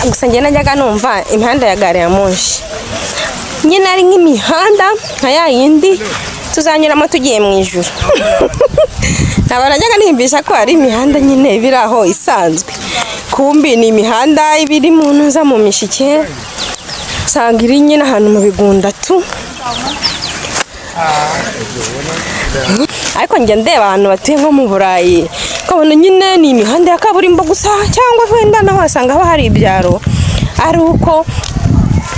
gusa njye najyaga numva imihanda ya gare ya moshi nyine ari nk'imihanda nka ya yindi tuzanyuramo tugiye mu ijuru. Ntabwo najyaga nimbisha ko ari imihanda nyine biri aho isanzwe, kumbi ni imihanda ibiri mu ntuza mu mishike, usanga iri nyine ahantu mu bigunda tu. Ariko njye ndeba abantu batuye nko mu Burayi ukabona nyine ni imihanda ya kaburimbo gusa, cyangwa wenda naho wasanga haba hari ibyaro, ari uko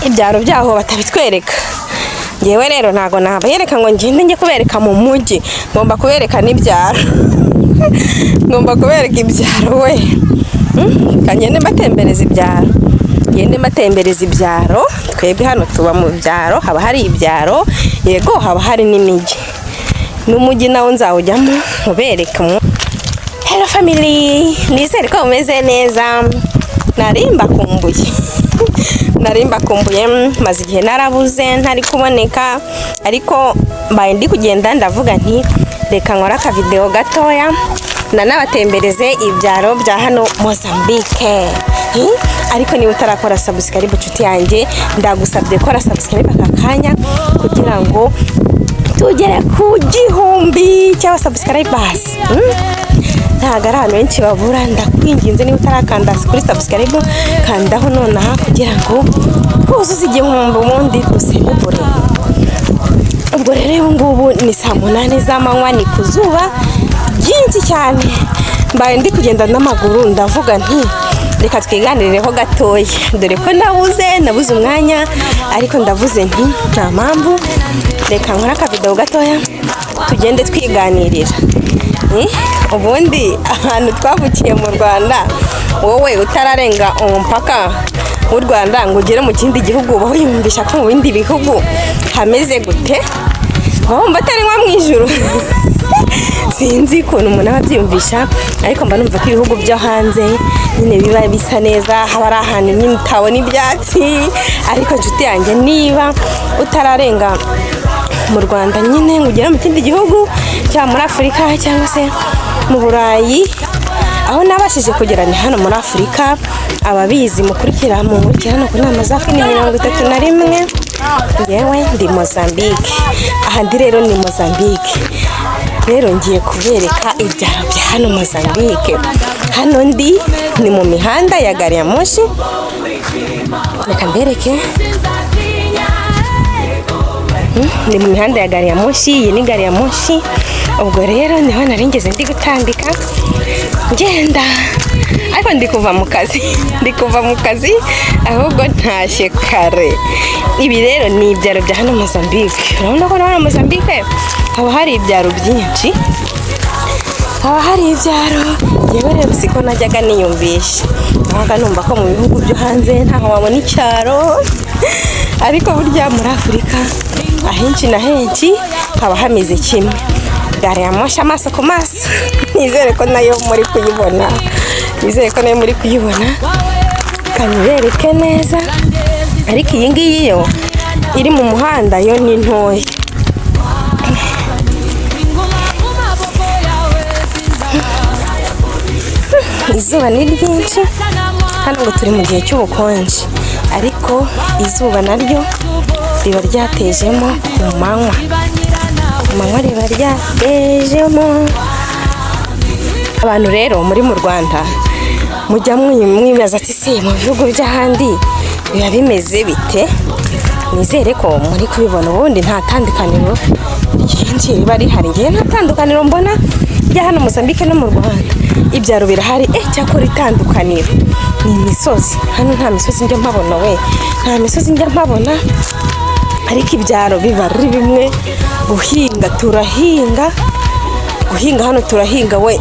ibyaro byaho batabitwereka. Ngewe rero ntago nabayereka ngo ngende njye kubereka mu mugi, ngomba kubereka n'ibyaro. Ngomba kubereka ibyaro we. Kagende matembereza ibyaro. Ngende matembereza ibyaro, twebwe hano tuba mu byaro, haba hari ibyaro, yego haba hari n'imigi. N'umugi nawo nzawujyamo mubereka mu. Hello family, nizere ko umeze neza. Narimba kumbuye. Narimba kumbuye maze igihe narabuze ntari kuboneka, ariko mbaye ndi kugenda ndavuga nti reka nkora aka video gatoya nanabatembereze ibyaro bya hano Mozambique. Ariko niba utarakora subscribe nshuti yanjye, ndagusabye kora subscribe aka kanya kugira ngo tugere ku 1000 cyangwa subscribers. Ntago ari abantu benshi babura, ndakwinginze niba utarakanda kuri subscribe kandaho nonaha kugira ngo uzuze 1000 ubundi duselebure. Ubwo rero ngubu ni saa 8 z'amanywa, ni kuzuba byinshi cyane, mbaye ndi kugenda n'amaguru ndavuga nti reka twiganirireho gatoya, dore ko nabuze umwanya, ariko ndavuze nti nta mpamvu reka nkora aka video gatoya tugende twiganirira. Ubundi ahantu twavukiye mu Rwanda, wowe utararenga umupaka w'u Rwanda ngo ugere mu kindi gihugu, baho yumvisha ko mu bindi bihugu hameze gute? Wumva atari nko mu ijuru. Sinzi ukuntu umuntu ababyumvisha, ariko mba numva ko ibihugu byo hanze nyine biba bisa neza, haba ari ahantu nyine utabona ibyatsi. Ariko nshuti yanjye, niba utararenga mu Rwanda nyine ngo ugere mu kindi gihugu cyangwa muri Afurika cyangwa se mu Burayi, aho nabashije kugera ni hano muri Afurika. Ababizi mukurikira hano ku nama za 31. Yewe ndi Mozambique, aha ndi rero ni Mozambique. Rero ngiye kubereka ibyaro bya hano Mozambique. Hano ndi ni mu mihanda ya gare ya moshi, reka mbereke. Ni mu mihanda ya gare ya moshi, iyi ni gare ya moshi. Ubwo rero niho nari ngeze ndi gutambika ngenda, ariko ndi kuva mu kazi, ahubwo ntashye kare. Ibi rero ni ibyaro bya hano Mozambique. Urabona ko hano Mozambique haba hari ibyaro byinshi, haba hari ibyaro. Yewe rero siko najyaga niyumvisha, nabaga numva ko mu bihugu byo hanze ntaho wabona icyaro, ariko burya muri Afurika ahenshi na henshi haba hameze kimwe. Gare ya moshi amaso ku maso, nizere ko nayo muri kuyibona, kanyereke neza. Ariko iyi ngiyi yo iri mu muhanda yo ni ntoya. Izuba ni ryinshi hano, ngo turi mu gihe cy'ubukonje, ariko izuba naryo riba ryatejemo ku manywa. Riba ryatejemo. Abantu rero muri mu Rwanda mujya mwibaza ati se mu bihugu by'ahandi biba bimeze bite? Nizere ko muri kubibona, ubundi nta tandukaniro ryinshi riba rihari. Ngiye nta tandukaniro mbona bya hano Mozambique no mu Rwanda. Ibyaro birahari, cyakora itandukaniro ni imisozi. Hano nta misozi njya mpabona we, nta misozi njya mpabona, ariko ibyaro biba ari bimwe. Guhinga turahinga, hano turahinga we.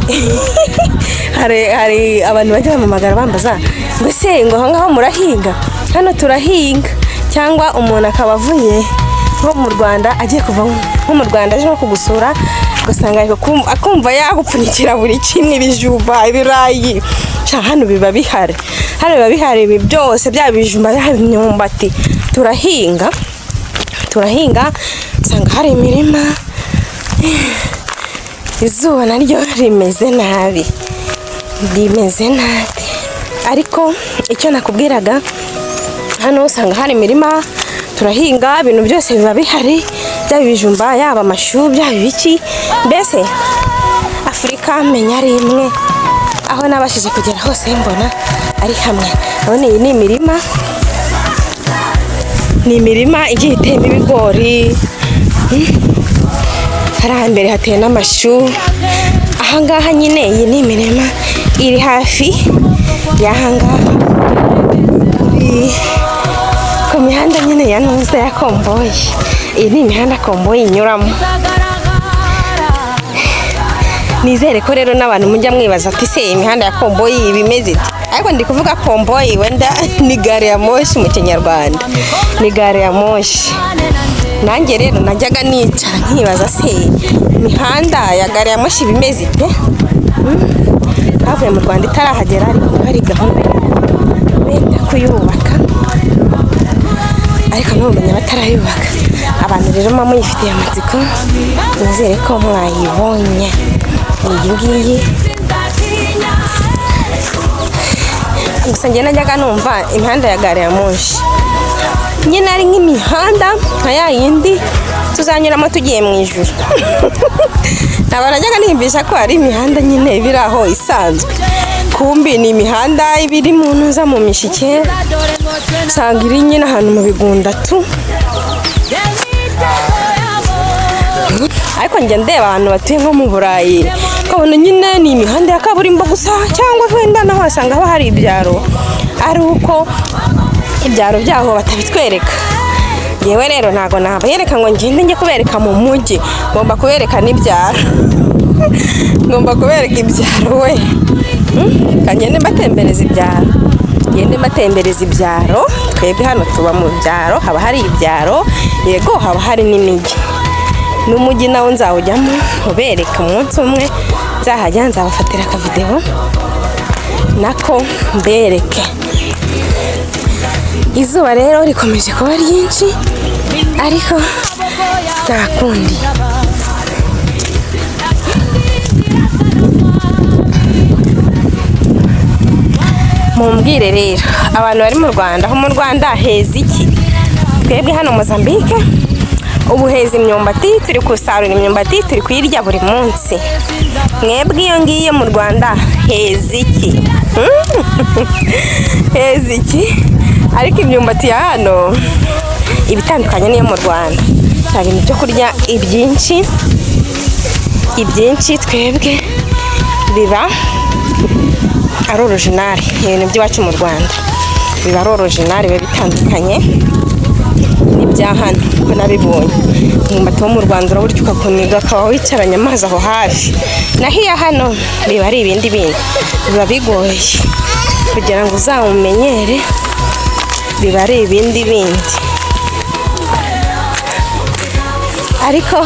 hari abantu bajya bamamagara bambaza ngo se ngo ngaho murahinga? Hano turahinga. Cyangwa umuntu akaba avuye nko mu Rwanda, agiye kuva nko mu Rwanda aje no kugusura, ugasanga akumva yagupfunyikira buri kimwe, ibijumba, ibirayi. Hano biba bihari, ibi byose bya bijumba, bya imyumbati. Turahinga, usanga hari imirima. Izuba naryo rimeze nabi. ariko icyo nakubwiraga hano usanga hari imirima turahinga ibintu byose biba bihari, byaba ibijumba yaba amashu byaba ibiki, mbese Afurika menya ari imwe, aho nabashije kugera hose mbona ari hamwe. None iyi ni imirima igiye iteyemo ibigori, hari ahambere hateye n'amashu. Ahangaha nyine iyi ni imirima iri hafi y'ahangaha ku mihanda nyine ya ntuza ya komboyi. Iyi ni imihanda komboyi inyuramo. Nizere ko rero n'abantu mujya mwibaza ati se imihanda ya komboyi bimeze ite, ariko ndi kuvuga komboyi wenda ni gare ya moshi mu Kinyarwanda, ni gare ya moshi. Nanjye rero najyaga nicara nkibaza se imihanda ya gare ya moshi bimeze ite. Bavuye mu Rwanda itarahagera ariko hari gahunda wenda kuyubaka, ariko n'ubumenyi batarayubaka. Abantu rero mama muyifitiye amatsiko, nizere ko mwayibonye. Iyi ngiyi gusa njye najyaga numva imihanda ya gare ya moshi nyine ari nk'imihanda nka ya yindi tuzanyuramo tugiye mu ijuru. Ntabwo najyaga nimbisha ko hari imihanda nyine biri aho isanzwe, kumbi ni imihanda ibiri mu ntuza mu mishike, usanga iri nyine ahantu mu bigunda tu. Ariko njye ndeba abantu batuye nko mu Burayi ukabona nyine ni imihanda ya kaburimbo gusa, cyangwa wenda naho wasanga haba hari ibyaro, ari uko ibyaro byaho batabitwereka. Yewe rero ntago nabayereka ngo ngende njye kubereka mu mugi, ngomba kubereka n'ibyaro. Ngomba kubereka ibyaro we. Kagende mbatembereza ibyaro. Ngende mbatembereza ibyaro. Twebwe hano tuba mu byaro, haba hari ibyaro, yego haba hari n'imigi. N'umugi nawo nzawujyamo ubereka umunsi umwe, nzahajya nzabafatira aka video nako mbereke. Izuba rero rikomeje kuba ryinshi ariko nta kundi. Mumbwire rero abantu bari mu Rwanda, aho mu Rwanda heza iki? Twebwe hano Mozambique ubu heza imyumbati, turi kusarura imyumbati, turi kuyirya buri munsi. Mwebwe iyo ngiye mu Rwanda heza iki? Heza iki? Ariko imyumbati ya hano ibitandukanye niyo mu Rwanda. Hari ibintu byo kurya ibyinshi twebwe biba ari original. Ibintu by'iwacu mu Rwanda biba ari original, biba bitandukanye n'ibya hano ko nabibonye. Umwumbati wo mu Rwanda uraburya ukakuniga akaba wicaranye amazi aho hafi, naho iya hano biba ari ibindi bintu, biba bigoye kugira ngo uzawumenyere, biba ari ibindi bindi. Ariko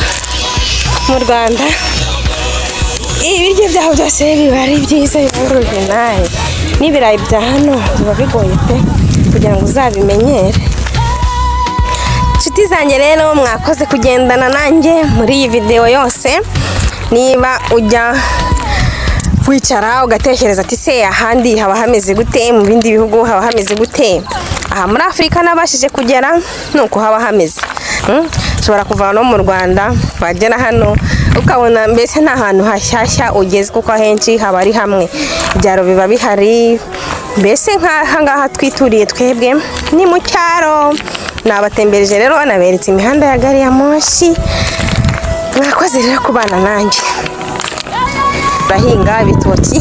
mu Rwanda ibiryo byaho byose biba ari byiza, biba ari original. N'ibirayi bya hano biba bigoye pe kugira ngo uzabimenyere. Nshuti zanjye rero mwakoze kugendana nanjye muri iyi video yose. Niba ujya wicara ugatekereza ati se ahandi haba hameze gute, mu bindi bihugu haba hameze gute, aha muri Afurika nabashije kugera nuko haba hameze. Ushobora kuva no mu Rwanda wagera hano ukabona mbese nta hantu hashyashya ugeze, kuko ahenshi haba ari hamwe. Ibyaro biba bihari, mbese nk'aha ngaha twituriye twebwe ni mu cyaro. Nabatembereje rero naberetse imihanda ya gari ya moshi. Murakoze rero kubana nanjye. Bahinga ibitoki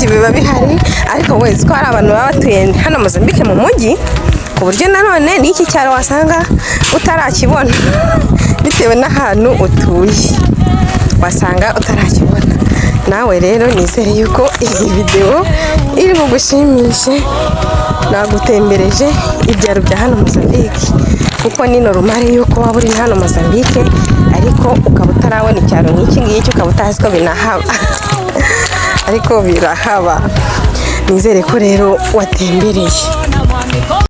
biba bihari, ariko wese ko hari abantu baba batuye hano Mozambique mu mugi, ku buryo nanone n'iki cyaro wasanga utarakibona bitewe n'ahantu utuye, wasanga utarakibona. Nawe rero nizere yuko iyi video iri bugushimishe. Nagutembereje ibyaro bya hano Mozambique, kuko ni normal yuko waba uri hano Mozambique ariko ukaba utarabona icyaro nk'iki ngiki, ukaba utazi ko binahaba. Ariko birahaba. Nizere ko rero watembereye.